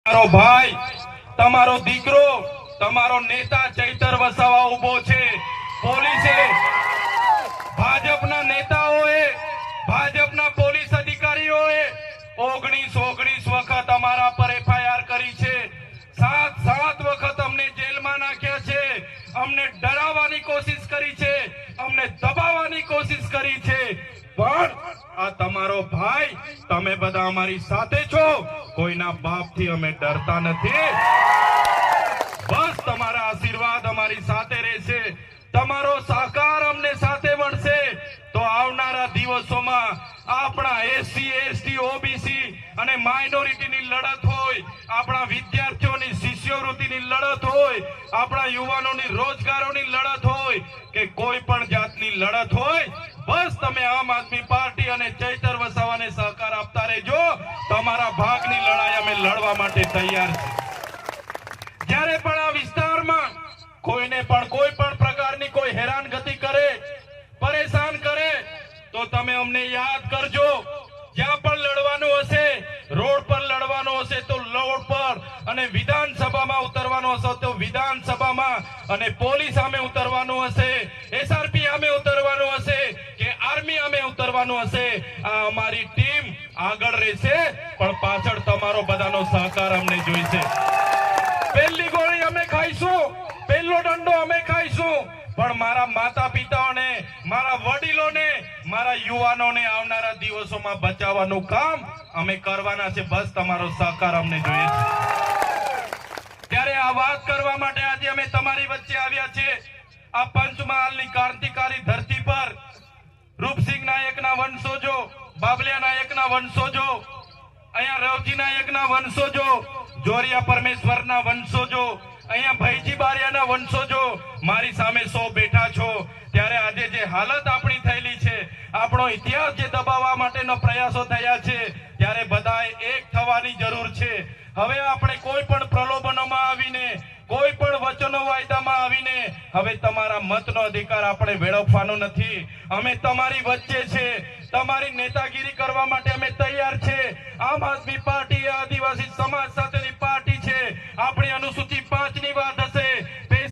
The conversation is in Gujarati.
તમારો ભાઈ, તમારો દીકરો, તમારો નેતા ચૈતર વસાવા ઉભો છે. પોલીસે, ભાજપના નેતાઓએ, ભાજપના પોલીસ અધિકારીઓએ 19 વખત અમારા પર એફઆઈઆર કરી છે. 7 વખત અમને જેલમાં નાખ્યા છે. અમને ડરાવવાની કોશિશ કરી છે, અમને દબાવવાની કોશિશ કરી છે. પણ આ તમારો ભાઈ, તમે બધા અમારી સાથે છો. કોઈના બાપથી અમે ડરતા નથી. બસ તમારા આશીર્વાદ અમારી સાથે રહેશે, તમારો સહકાર અમને સાથે મળશે તો આવનારા દિવસોમાં આપણા એસસી, એસટી, ઓબીસી અને માઇનોરિટીની લડત હોય, આપણા વિદ્યાર્થીઓની શિષ્યવૃત્તિની લડત હોય, આપણા યુવાનોની રોજગારોની લડત હોય કે કોઈ પણ જાતની લડત હોય, બસ તમે આમ આદમી પાર્ટી અને ચૈતર વસાવાને સહકાર આપતા રહેજો. તમારા ભાગની લડાઈ અમે લડવા માટે તૈયાર છીએ. જ્યારે પણ આ વિસ્તારમાં કોઈને પણ કોઈ પણ પ્રકારની કોઈ હેરાનગતિ કરે, પરેશાન કરે તો તમે અમને યાદ કરજો. જ્યાં પણ લડવાનું હશે, રોડ પર લડવાનું હશે તો રોડ પર, અને વિધાનસભામાં ઉતરવાનું હશે તો વિધાનસભામાં, અને પોલીસ સામે ઉતરવાનું હશે, એસઆરપી સામે ઉતરવાનું હશે કે આર્મી સામે ઉતરવાનું હશે. આ અમારી ટીમ આગળ રહેશે, પણ પાછળ તમારો બધાનો સહકાર અમને જોઈશે. પહેલી ગોળી અમે ખાઈશું, પહેલો દંડો અમે ખાઈશું, પણ મારા માતા પિતાઓને, મારા વડીલોને, મારા યુવાનોને આવનારા દિવસોમાં બચાવવાનું કામ અમે કરવાના છે. બસ તમારો સહકાર અમને જોઈએ છે. ત્યારે આ વાત કરવા માટે આજે અમે તમારી વચ્ચે આવ્યા છે. આ પંચમહાલની ક્રાંતિકારી ધરતી પર રૂપસિંહ નાયકના વંશજો, બાબલિયા નાયકના વંશજો, અહીંયા રવજી નાયકના વંશજો, જોરિયા પરમેશ્વરના વંશજો, અહીંયા ભાઈજી બારિયાના વંશજો મારી સામે 100 બેઠા છો. ત્યારે આજે જે હાલત આપણી થયેલી છે, આપણો ઇતિહાસ જે દબાવવા માટેનો પ્રયાસો થયા છે, ત્યારે બધાએ એક થવાની જરૂર છે. હવે આપણે કોઈ પણ પ્રલોભનોમાં આવીને, કોઈ પણ વચનો વાયદામાં આવીને હવે તમારા મતનો અધિકાર આપણે વેડફવાનો નથી. અમે તમારી વચ્ચે છે, તમારી નેતાગીરી કરવા માટે અમે તૈયાર છે. આમ આદમી પાર્ટી આદિવાસી સમાજ સાથે